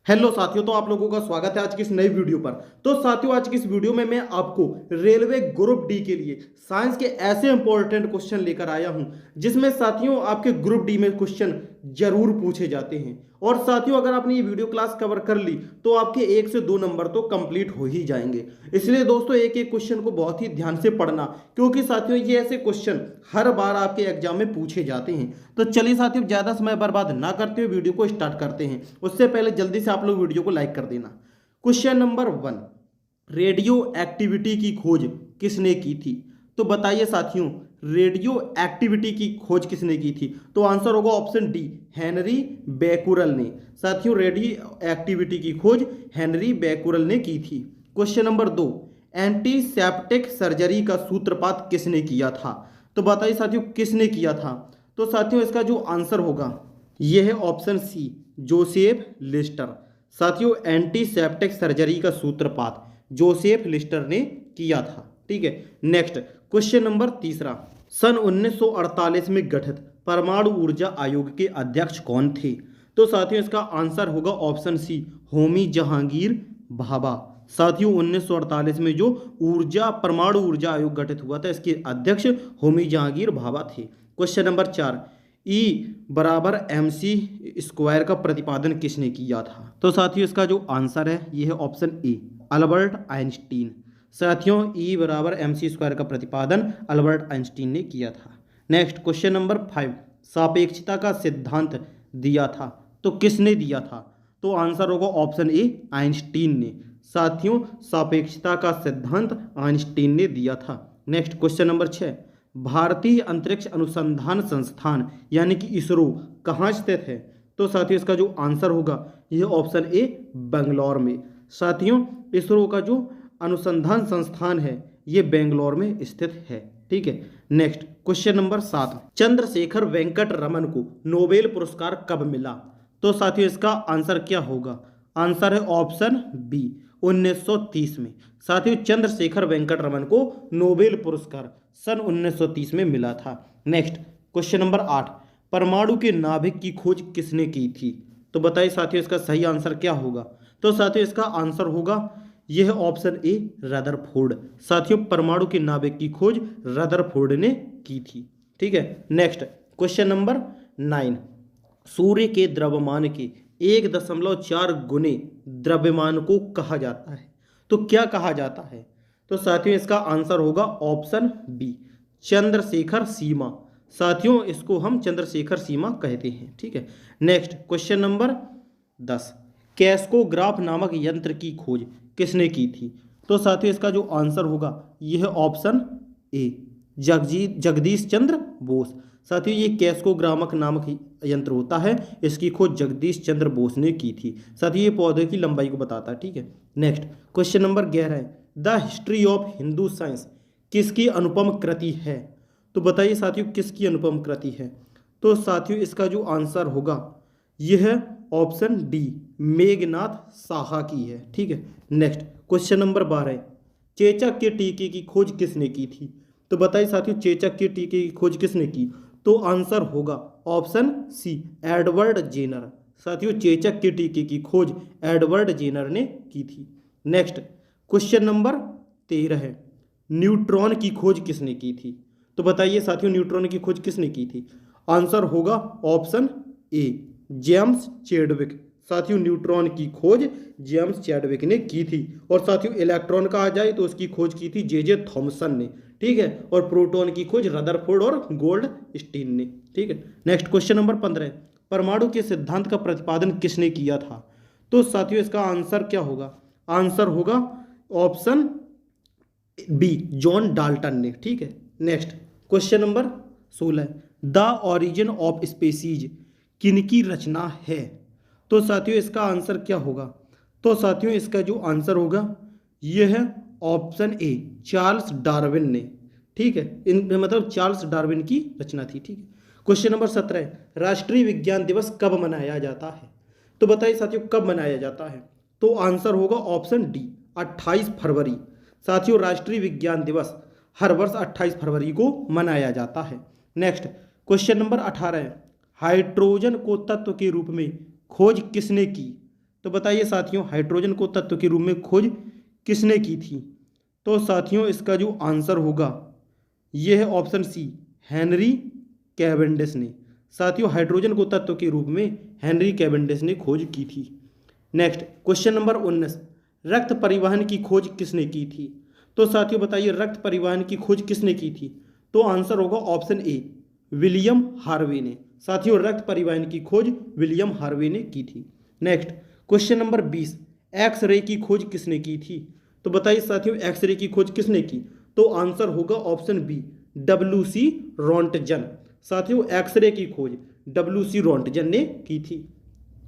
Hello साथियों, तो आप लोगों का स्वागत है आज की इस नई वीडियो पर। तो साथियों, आज की इस वीडियो में मैं आपको रेलवे ग्रुप डी के लिए साइंस के ऐसे इंपॉर्टेंट क्वेश्चन लेकर आया हूं जिसमें साथियों आपके ग्रुप डी में क्वेश्चन जरूर पूछे जाते हैं। और साथियों, अगर आपने ये वीडियो क्लास कवर कर ली तो आपके 1 से 2 नंबर तो कंप्लीट हो ही जाएंगे। इसलिए दोस्तों, एक एक क्वेश्चन को बहुत ही ध्यान से पढ़ना, क्योंकि साथियों ये ऐसे क्वेश्चन हर बार आपके एग्जाम में पूछे जाते हैं। तो चलिए साथियों, ज़्यादा समय बर्बाद ना करते हुए वीडियो को स्टार्ट करते हैं। उससे पहले जल्दी से आप लोग वीडियो को लाइक कर देना। क्वेश्चन नंबर 1, रेडियो एक्टिविटी की खोज किसने की थी? तो बताइए साथियों, रेडियो एक्टिविटी की खोज किसने की थी? तो आंसर होगा ऑप्शन डी, हेनरी बैकुरल ने। साथियों, रेडियो एक्टिविटी की खोज हेनरी बैकुरल ने की थी। क्वेश्चन नंबर 2, एंटीसेप्टिक सर्जरी का सूत्रपात किसने किया था? तो बताइए साथियों, किसने किया था? तो साथियों, इसका जो आंसर होगा यह है ऑप्शन सी, जोसेफ लिस्टर। साथियों, एंटीसेप्टिक सर्जरी का सूत्रपात जोसेफ लिस्टर ने किया था। ठीक है, नेक्स्ट क्वेश्चन नंबर 3, सन 1948 में गठित परमाणु ऊर्जा आयोग के अध्यक्ष कौन थे? तो साथियों, इसका आंसर होगा ऑप्शन सी, होमी जहांगीर भाभा। साथियों, 1948 में जो परमाणु ऊर्जा आयोग गठित हुआ था, इसके अध्यक्ष होमी जहांगीर भाभा थे। क्वेश्चन नंबर 4, E बराबर MC स्क्वायर का प्रतिपादन किसने किया था? तो साथियों, इसका जो आंसर है यह है ऑप्शन ए, अल्बर्ट आइंस्टीन। साथियों, E बराबर MC स्क्वायर का प्रतिपादन अल्बर्ट आइंस्टीन ने किया था। नेक्स्ट क्वेश्चन नंबर 5, सापेक्षता का सिद्धांत दिया था तो किसने दिया था? तो आंसर होगा ऑप्शन ए, आइंस्टीन ने। साथियों, सापेक्षता का सिद्धांत आइंस्टीन ने दिया था। नेक्स्ट क्वेश्चन नंबर 6, भारतीय अंतरिक्ष अनुसंधान संस्थान यानी कि इसरो कहाँ स्थित है? तो साथियों, इसका जो आंसर होगा यह ऑप्शन ए, बेंगलोर में। साथियों, इसरो का जो अनुसंधान संस्थान है ये बेंगलोर में स्थित है। ठीक है, next question number 7, Chandrashekhar Venkat Raman को नोबेल पुरस्कार कब मिला? तो साथियों, इसका आंसर क्या होगा? आंसर है ऑप्शन बी, 1930 में। साथियों, चंद्रशेखर वेंकट रमन को नोबेल पुरस्कार सन 1930 में मिला था। नेक्स्ट क्वेश्चन नंबर 8, परमाणु के नाभिक की खोज किसने की थी? तो बताइए साथियों, इसका सही आंसर क्या होगा? तो साथियों, इसका आंसर होगा यह ऑप्शन ए, रदरफोर्ड। साथियों, परमाणु के नाभिक की खोज रदरफोर्ड ने की थी। ठीक है, नेक्स्ट क्वेश्चन नंबर 9, सूर्य के द्रव्यमान के 1.4 गुने द्रव्यमान को कहा जाता है तो क्या कहा जाता है? तो साथियों, इसका आंसर होगा ऑप्शन बी, चंद्रशेखर सीमा। साथियों, इसको हम चंद्रशेखर सीमा कहते हैं। ठीक है, नेक्स्ट क्वेश्चन नंबर 10, कैस्कोग्राफ नामक यंत्र की खोज किसने की थी? तो साथियों, इसका जो आंसर होगा यह ऑप्शन ए, जगदीश चंद्र बोस। साथियों, ये कैस्कोग्रामक नामक यंत्र होता है, इसकी खोज जगदीश चंद्र बोस ने की थी। साथियों, ये पौधे की लंबाई को बताता है। ठीक है, next question number 11, the history of Hindu science किसकी अनुपम कृति है? तो बताइए साथियों, किसकी अनुपम कृति है? तो साथियों, इसका जो आंसर होगा यह ऑप्शन डी, मेघनाथ साहा की है। ठीक है, नेक्स्ट क्वेश्चन नंबर 12, चेचक के टीके की खोज किसने की थी? तो बताइए साथियों, चेचक के टीके की खोज किसने की? तो आंसर होगा ऑप्शन सी, एडवर्ड जेनर। साथियों, चेचक के टीके की खोज एडवर्ड जेनर ने की थी। नेक्स्ट क्वेश्चन नंबर 13 है, न्यूट्रॉन की खोज किसने की थी? तो बताइए साथियों, न्यूट्रॉन की खोज किसने की थी? आंसर होगा ऑप्शन ए, जेम्स चैडविक। साथियों, न्यूट्रॉन की खोज जेम्स चैडविक ने की थी। और साथियों, इलेक्ट्रॉन कहा जाए तो उसकी खोज की थी जे थॉमसन ने। ठीक है, और प्रोटॉन की खोज रदरफोर्ड और गोल्ड स्टीन ने। ठीक है, नेक्स्ट क्वेश्चन नंबर 15, परमाणु के सिद्धांत का प्रतिपादन किसने किया था? तो साथियों, इसका आंसर क्या होगा? आंसर होगा ऑप्शन बी, जॉन डाल्टन ने। ठीक है, next question number 16, the origin of species किनकी रचना है? तो साथियों, इसका आंसर क्या होगा? तो साथियों, इसका जो आंसर होगा यह है ऑप्शन ए, चार्ल्स डार्विन ने। ठीक है, मतलब चार्ल्स डार्विन की रचना थी। ठीक है, क्वेश्चन नंबर 17, राष्ट्रीय विज्ञान दिवस कब मनाया जाता है? तो बताइए साथियों, कब मनाया जाता है? तो आंसर होगा ऑप्शन डी, 28 फरवरी। साथियों, राष्ट्रीय विज्ञान दिवस हर वर्ष 28 फरवरी को मनाया जाता है। नेक्स्ट क्वेश्चन नंबर 18, हाइड्रोजन को तत्व के रूप में खोज किसने की? तो बताइए साथियों हाइड्रोजन को तत्व के रूप में खोज किसने की थी? तो साथियों इसका जो आंसर होगा यह है ऑप्शन सी, हेनरी कैवेंडिश ने। साथियों हाइड्रोजन को तत्व के रूप में हेनरी कैवेंडिश ने खोज की थी। नेक्स्ट क्वेश्चन नंबर 19, रक्त परिवहन की खोज किसने की थी? तो साथियों बताइए रक्त परिवहन की खोज किसने की थी? तो आंसर होगा ऑप्शन ए, विलियम हार्वे ने। साथियों रक्त परिवहन की खोज विलियम हार्वे ने की थी। नेक्स्ट क्वेश्चन नंबर 20, एक्सरे की खोज किसने की थी? तो बताइए साथियों एक्सरे की खोज किसने की? तो आंसर होगा ऑप्शन बी, WC रोंटजन। साथियों एक्सरे की खोज WC रोंटजन ने की थी।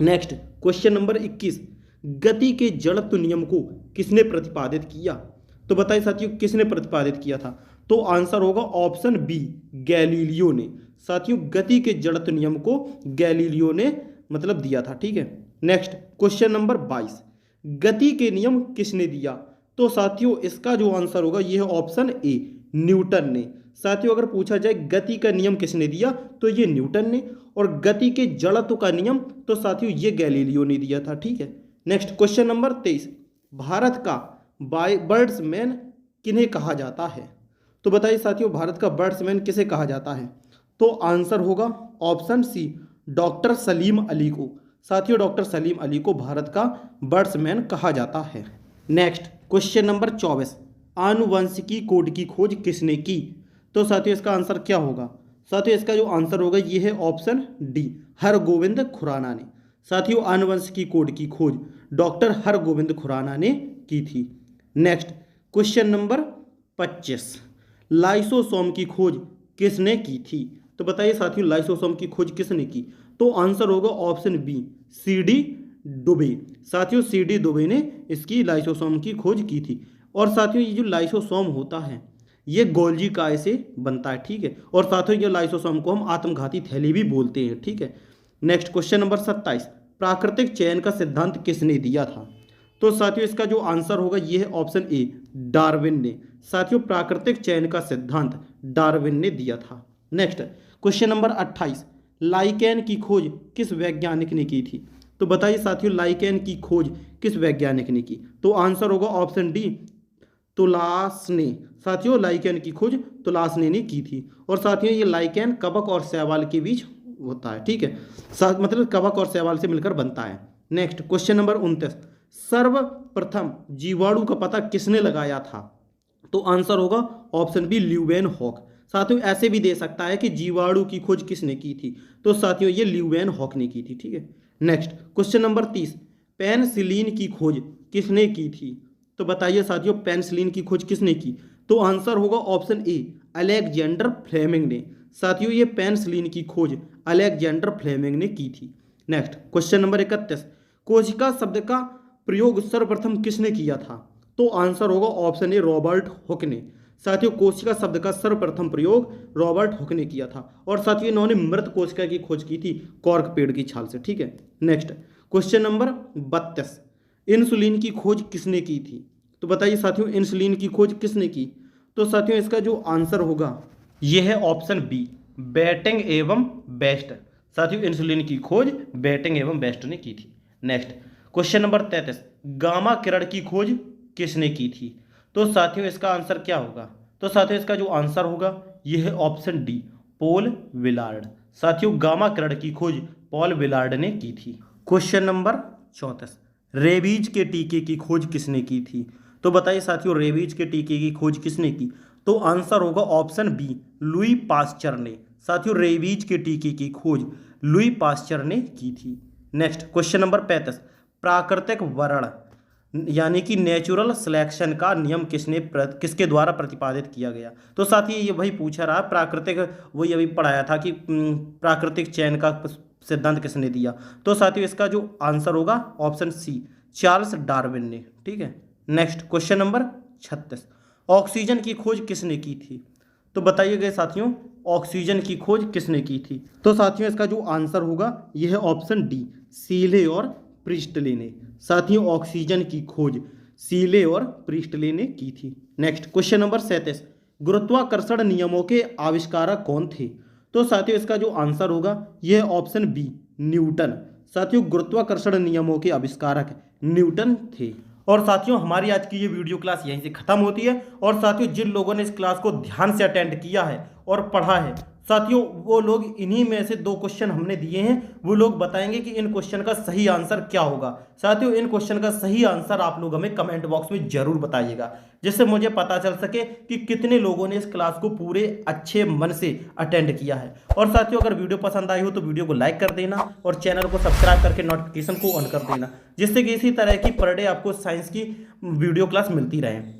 नेक्स्ट क्वेश्चन नंबर 21, गति के जड़त्व नियम को किसने प्रतिपादित किया? तो बताइए साथियों किसने प्रतिपादित किया था? तो आंसर होगा ऑप्शन बी, गैलीलियो ने। साथियों गति के जड़त्व नियम को गैलीलियो ने मतलब दिया था। ठीक है। नेक्स्ट क्वेश्चन नंबर 22, गति के नियम किसने दिया? तो साथियों इसका जो आंसर होगा यह है ऑप्शन ए, न्यूटन ने। साथियों अगर पूछा जाए गति का नियम किसने दिया तो ये न्यूटन ने, और गति के जड़त्व का नियम तो साथियों ये गैलीलियो ने दिया था। ठीक है। नेक्स्ट क्वेश्चन नंबर 23, भारत का बर्ड्समैन किन्हें कहा जाता है? तो बताइए साथियों भारत का बर्ड्समैन किसे कहा जाता है? तो आंसर होगा option C, doctor Salim Ali को। साथियों डॉक्टर सलीम अली को भारत का बर्ड्समैन कहा जाता है। नेक्स्ट क्वेश्चन नंबर 24, आनुवंशिकी कोड की खोज किसने की? तो साथियों इसका आंसर क्या होगा? साथियों इसका जो आंसर होगा ये है ऑप्शन डी, हरगोविंद खुराना ने। साथियों आनुवंशिकी कोड की खोज डॉक्टर हरगोविंद खुराना ने की थी। नेक्स्ट क्वेश्चन नंबर 25, लाइसोसोम की खोज किसने की थी? तो बताइए साथियों लाइसोसोम की खोज किसने की? तो आंसर होगा ऑप्शन बी, CD दुबे। साथियों CD दुबे ने इसकी लाइसोसोम की खोज की थी। और साथियों ये जो लाइसोसोम होता है ये गोल्जी काय से बनता है। ठीक है। और साथियों ये लाइसोसोम को हम आत्मघाती थैली भी बोलते हैं। ठीक है। नेक्स्ट क्वेश्चन नंबर 27, प्राकृतिक चयन का सिद्धांत किसने दिया था? तो साथियों इसका जो आंसर होगा ये है ऑप्शन ए, डार्विन ने। साथियों प्राकृतिक चयन का सिद्धांत डार्विन ने दिया था। नेक्स्ट क्वेश्चन नंबर 28, लाइकेन की खोज किस वैज्ञानिक ने की थी? तो बताइए साथियों लाइकेन की खोज किस वैज्ञानिक ने की? तो आंसर होगा ऑप्शन डी, तुलासने। साथियों लाइकेन की खोज तुलासने ने की थी। और साथियों ये लाइकेन कवक और शैवाल के बीच होता है। ठीक है। मतलब कवक और शैवाल से मिलकर बनता है। नेक्स्ट क्वेश्चन नंबर 29, सर्वप्रथम जीवाणु का पता किसने लगाया था? तो आंसर होगा ऑप्शन बी, ल्यूवेनहॉक। साथियों ऐसे भी दे सकता है कि जीवाणु की खोज किसने की थी? तो साथियों ये ल्यूवेनहॉक ने की थी। ठीक है। नेक्स्ट क्वेश्चन नंबर 30, पेनिसिलिन की खोज किसने की थी? तो बताइए साथियों पेनिसिलिन की खोज किसने की? तो आंसर होगा ऑप्शन ए, अलेक्जेंडर फ्लेमिंग ने। साथियों ये पेनिसिलिन की खोज अलेक्जेंडर फ्लेमिंग ने की थी। नेक्स्ट क्वेश्चन नंबर 31, कोशिका शब्द का प्रयोग सर्वप्रथम किसने किया था? तो आंसर होगा ऑप्शन ए, रॉबर्ट हुक ने। साथियों कोशिका शब्द का सर्वप्रथम प्रयोग रॉबर्ट हुक ने किया था। और साथियों इन्होंने मृत कोशिका की खोज की थी कॉर्क पेड़ की छाल से। ठीक है। नेक्स्ट क्वेश्चन नंबर 32, इंसुलिन की खोज किसने की थी? तो बताइए साथियों इंसुलिन की खोज किसने की? तो साथियों इसका जो आंसर होगा यह है ऑप्शन बी, बेटिंग एवं बेस्ट। साथियों इंसुलिन की खोज बेटिंग एवं बेस्ट ने की थी। नेक्स्ट क्वेश्चन नंबर 33, गामा किरण की खोज किसने की थी? तो साथियों इसका आंसर क्या होगा? तो साथियों इसका जो आंसर होगा यह है ऑप्शन डी, पॉल विलार्ड। साथियों गामा किरण की खोज पॉल विलार्ड ने की थी। क्वेश्चन नंबर 34, रेबीज के टीके की खोज किसने की थी? तो बताइए साथियों रेबीज के टीके की खोज किसने की? तो आंसर होगा ऑप्शन बी, लुई पास्चर ने। साथियों रेबीज के टीके की खोज लुई पास्चर ने की थी। नेक्स्ट क्वेश्चन नंबर 35, प्राकृतिक वर्ण यानी कि नेचुरल सिलेक्शन का नियम किसके द्वारा प्रतिपादित किया गया? तो साथियों ये वही पूछा रहा प्राकृतिक, वही अभी पढ़ाया था कि प्राकृतिक चयन का सिद्धांत किसने दिया? तो साथियों इसका जो आंसर होगा ऑप्शन सी, चार्ल्स डार्विन ने। ठीक है। नेक्स्ट क्वेश्चन नंबर 36, ऑक्सीजन की खोज किसने की थी? तो बताइएगा साथियों ऑक्सीजन की खोज किसने की थी? तो साथियों इसका जो आंसर होगा यह है ऑप्शन डी, सीले और प्रिस्टले ने। साथियों ऑक्सीजन की खोज सीले और प्रिस्टले ने की थी। नेक्स्ट क्वेश्चन नंबर 37, गुरुत्वाकर्षण नियमों के आविष्कारक कौन थे? तो साथियों इसका जो आंसर होगा यह ऑप्शन बी, न्यूटन। साथियों गुरुत्वाकर्षण नियमों के आविष्कारक न्यूटन थे। और साथियों हमारी आज की ये वीडियो क्लास यहीं से खत्म होती है। और साथियों जिन लोगों ने इस क्लास को ध्यान से अटेंड किया है और पढ़ा है साथियों, वो लोग इन्हीं में से 2 क्वेश्चन हमने दिए हैं, वो लोग बताएंगे कि इन क्वेश्चन का सही आंसर क्या होगा। साथियों इन क्वेश्चन का सही आंसर आप लोग हमें कमेंट बॉक्स में जरूर बताइएगा, जिससे मुझे पता चल सके कि कितने लोगों ने इस क्लास को पूरे अच्छे मन से अटेंड किया है। और साथियों अगर वीडियो पसंद आई हो तो वीडियो को लाइक कर देना और चैनल को सब्सक्राइब करके नोटिफिकेशन को ऑन कर देना, जिससे कि इसी तरह की पर डे आपको साइंस की वीडियो क्लास मिलती रहे।